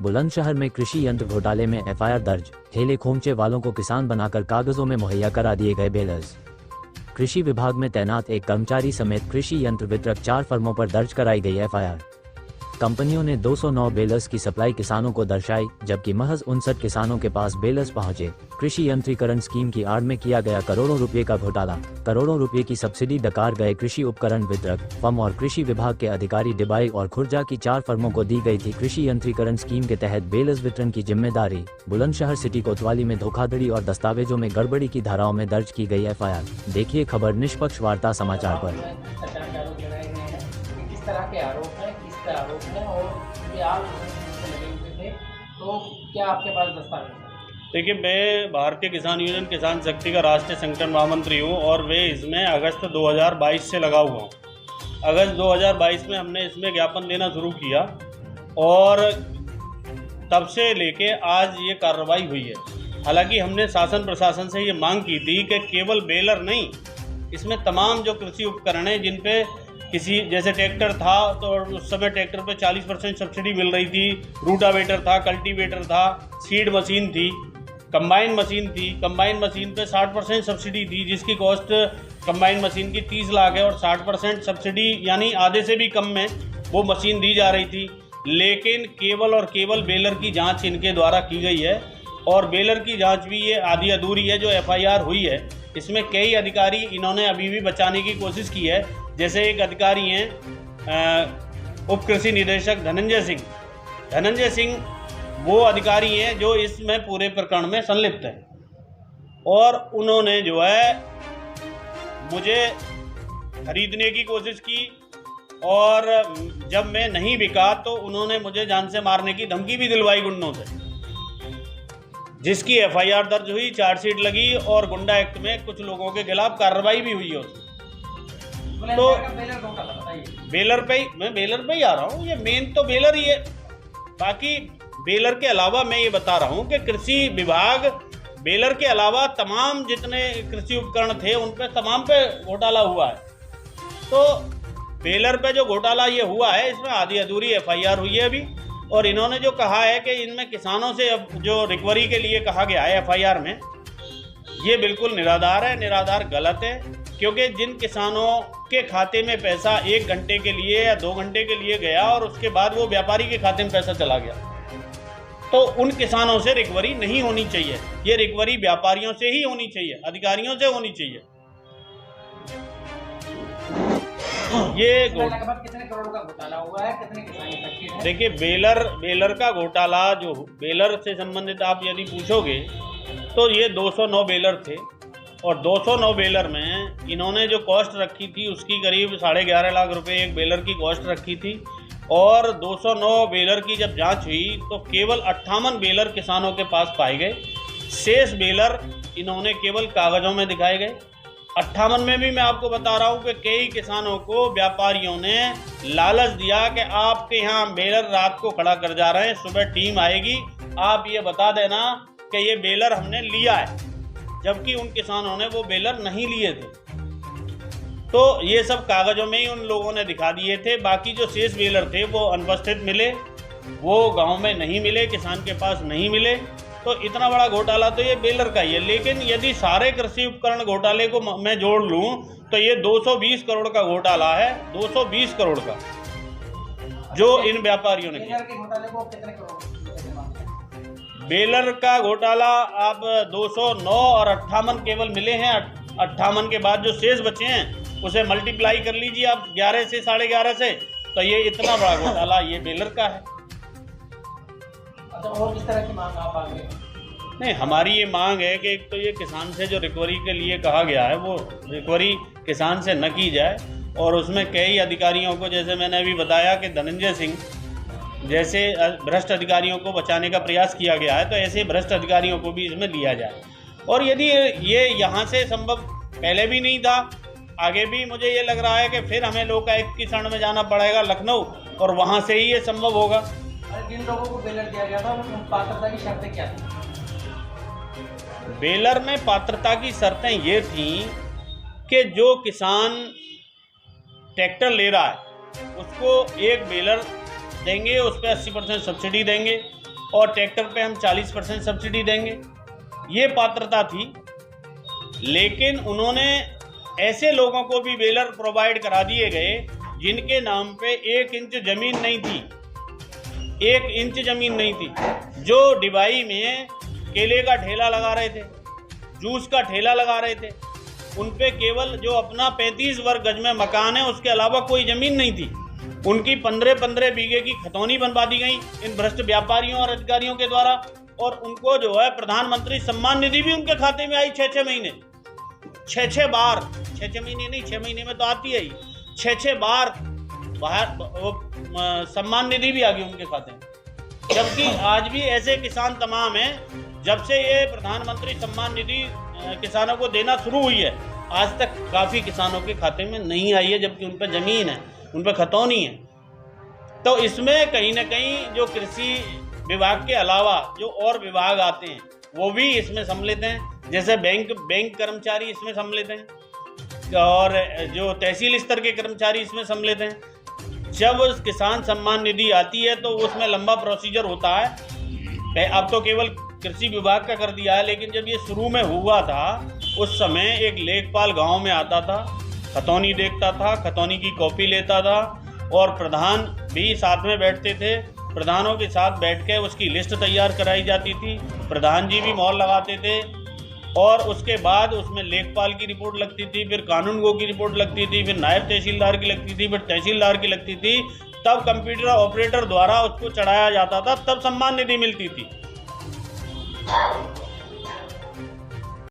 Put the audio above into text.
बुलंदशहर में कृषि यंत्र घोटाले में एफआईआर दर्ज, ठेले खोमचे वालों को किसान बनाकर कागजों में मुहैया करा दिए गए बेलर्स। कृषि विभाग में तैनात एक कर्मचारी समेत कृषि यंत्र वितरक 4 फर्मों पर दर्ज कराई गई एफआईआर। कंपनियों ने 209 बेलर्स की सप्लाई किसानों को दर्शाई, जबकि महज 59 किसानों के पास बेलर्स पहुंचे। कृषि यंत्रीकरण स्कीम की आड़ में किया गया करोड़ों रुपए का घोटाला। करोड़ों रुपए की सब्सिडी डकार गए कृषि उपकरण वितरक फर्म और कृषि विभाग के अधिकारी। डिबाई और खुर्जा की 4 फर्मों को दी गई थी कृषि यंत्रीकरण स्कीम के तहत बेलर्स वितरण की जिम्मेदारी। बुलंदशहर सिटी कोतवाली में धोखाधड़ी और दस्तावेजों में गड़बड़ी की धाराओं में दर्ज की गई एफआईआर। देखिए खबर निष्पक्ष वार्ता समाचार पर। आरोप है और ये आप लगे हुए थे, तो क्या आपके पास दस्तावेज है? देखिए, मैं भारतीय किसान यूनियन किसान शक्ति का राष्ट्रीय संगठन महामंत्री हूँ और वे इसमें अगस्त 2022 से लगा हुआ हूँ। अगस्त 2022 में हमने इसमें ज्ञापन देना शुरू किया और तब से लेके आज ये कार्रवाई हुई है। हालांकि हमने शासन प्रशासन से ये मांग की थी कि केवल बेलर नहीं, इसमें तमाम जो कृषि उपकरण हैं जिन पे किसी जैसे ट्रैक्टर था तो उस समय ट्रैक्टर पे 40% सब्सिडी मिल रही थी, रूटावेटर था, कल्टीवेटर था, सीड मशीन थी, कंबाइन मशीन थी। कंबाइन मशीन पे 60% सब्सिडी थी, जिसकी कॉस्ट कंबाइन मशीन की 30 लाख है और 60% सब्सिडी यानी आधे से भी कम में वो मशीन दी जा रही थी। लेकिन केवल और केवल बेलर की जाँच इनके द्वारा की गई है और बेलर की जाँच भी ये आधी अधूरी है। जो एफआईआर हुई है इसमें कई अधिकारी इन्होंने अभी भी बचाने की कोशिश की है। जैसे एक अधिकारी हैं उप कृषि निदेशक धनंजय सिंह वो अधिकारी हैं जो इसमें पूरे प्रकरण में संलिप्त है और उन्होंने जो है मुझे खरीदने की कोशिश की और जब मैं नहीं बिका तो उन्होंने मुझे जान से मारने की धमकी भी दिलवाई गुंडों से, जिसकी एफआईआर दर्ज हुई, चार्जशीट लगी और गुंडा एक्ट में कुछ लोगों के खिलाफ कार्रवाई भी हुई है उसमें। तो बेलर पे ही आ रहा हूँ, ये मेन तो बेलर ही है। बाकी बेलर के अलावा मैं ये बता रहा हूँ कि कृषि विभाग बेलर के अलावा तमाम जितने कृषि उपकरण थे उन पे तमाम पे घोटाला हुआ है। तो बेलर पे जो घोटाला ये हुआ है इसमें आधी अधूरी एफआईआर हुई है अभी। और इन्होंने जो कहा है कि इनमें किसानों से अब जो रिकवरी के लिए कहा गया है एफआईआर में, ये बिल्कुल निराधार है, निराधार गलत है। क्योंकि जिन किसानों के खाते में पैसा 1 घंटे के लिए या 2 घंटे के लिए गया और उसके बाद वो व्यापारी के खाते में पैसा चला गया, तो उन किसानों से रिकवरी नहीं होनी चाहिए। ये रिकवरी व्यापारियों से ही होनी चाहिए, अधिकारियों से होनी चाहिए। ये लगभग कितने करोड़ का घोटाला हुआ है, कितने किसान इफेक्टेड हैं? देखिए, बेलर का घोटाला जो बेलर से संबंधित आप यदि पूछोगे तो ये 209 बेलर थे और 209 बेलर में इन्होंने जो कॉस्ट रखी थी उसकी करीब 11.5 लाख रुपए एक बेलर की कॉस्ट रखी थी। और 209 बेलर की जब जांच हुई तो केवल 58 बेलर किसानों के पास पाए गए। शेष बेलर इन्होंने केवल कागजों में दिखाए गए। 58 में भी मैं आपको बता रहा हूँ कि कई किसानों को व्यापारियों ने लालच दिया कि आपके यहाँ बेलर रात को खड़ा कर जा रहे हैं, सुबह टीम आएगी, आप ये बता देना कि ये बेलर हमने लिया है, जबकि उन किसानों ने वो बेलर नहीं लिए थे। तो ये सब कागजों में ही उन लोगों ने दिखा दिए थे। बाकी जो शेष बेलर थे वो अनुपस्थित मिले, वो गांव में नहीं मिले, किसान के पास नहीं मिले। तो इतना बड़ा घोटाला तो ये बेलर का ही है। लेकिन यदि सारे कृषि उपकरण घोटाले को मैं जोड़ लूँ तो ये 220 करोड़ का घोटाला है, 220 करोड़ का, जो इन व्यापारियों ने किया। बेलर का घोटाला आप 209 और 58 केवल मिले हैं। 58 के बाद जो शेष बचे हैं उसे मल्टीप्लाई कर लीजिए आप 11 से 11.5 से, तो ये इतना बड़ा घोटाला ये बेलर का है। अच्छा, और किस तरह की मांग आप आगे? नहीं, हमारी ये मांग है कि एक तो ये किसान से जो रिकवरी के लिए कहा गया है वो रिकवरी किसान से न की जाए और उसमें कई अधिकारियों को, जैसे मैंने अभी बताया कि धनंजय सिंह जैसे भ्रष्ट अधिकारियों को बचाने का प्रयास किया गया है, तो ऐसे भ्रष्ट अधिकारियों को भी इसमें लिया जाए। और यदि ये यहाँ से संभव पहले भी नहीं था, आगे भी मुझे ये लग रहा है कि फिर हमें लोकायुक्त की शरण में जाना पड़ेगा लखनऊ और वहाँ से ही ये संभव होगा। जिन लोगों को बेलर दिया गया था उन पात्रता की शर्तें क्या थी? बेलर में पात्रता की शर्तें ये थी कि जो किसान ट्रैक्टर ले रहा है उसको एक बेलर देंगे, उस पर 80% सब्सिडी देंगे। और ट्रैक्टर पे हम 40% सब्सिडी देंगे, ये पात्रता थी। लेकिन उन्होंने ऐसे लोगों को भी बेलर प्रोवाइड करा दिए गए जिनके नाम पे 1 इंच जमीन नहीं थी, 1 इंच जमीन नहीं थी, जो डिबाई में केले का ठेला लगा रहे थे, जूस का ठेला लगा रहे थे। उन पे केवल जो अपना 35 वर्ग गज में मकान है उसके अलावा कोई ज़मीन नहीं थी। उनकी 15-15 बीघे की खतौनी बनवा दी गई इन भ्रष्ट व्यापारियों और अधिकारियों के द्वारा। और उनको जो है प्रधानमंत्री सम्मान निधि भी उनके खाते में आई 6-6 महीने, 6-6 बार, 6-6 महीने नहीं, 6 महीने में तो आती है ही, 6-6 बार बाहर सम्मान निधि भी आ गई उनके खाते में। जबकि आज भी ऐसे किसान तमाम हैं, जब से ये प्रधानमंत्री सम्मान निधि किसानों को देना शुरू हुई है आज तक काफ़ी किसानों के खाते में नहीं आई है, जबकि उन पर ज़मीन है, उन पर खतौनी है। तो इसमें कहीं ना कहीं जो कृषि विभाग के अलावा जो और विभाग आते हैं वो भी इसमें सम्मिलित हैं, जैसे बैंक कर्मचारी इसमें सम्मिलित हैं और जो तहसील स्तर के कर्मचारी इसमें सम्मिलित हैं। जब किसान सम्मान निधि आती है तो उसमें लंबा प्रोसीजर होता है। अब तो केवल कृषि विभाग का कर दिया है, लेकिन जब ये शुरू में हुआ था उस समय एक लेखपाल गांव में आता था, खतौनी देखता था, खतौनी की कॉपी लेता था और प्रधान भी साथ में बैठते थे। प्रधानों के साथ बैठ के उसकी लिस्ट तैयार कराई जाती थी, प्रधान जी भी मोहर लगाते थे और उसके बाद उसमें लेखपाल की रिपोर्ट लगती थी, फिर कानूनगो की रिपोर्ट लगती थी, फिर नायब तहसीलदार की लगती थी, फिर तहसीलदार की लगती थी। तब कंप्यूटर ऑपरेटर द्वारा उसको चढ़ाया जाता था, तब सम्मान निधि मिलती थी।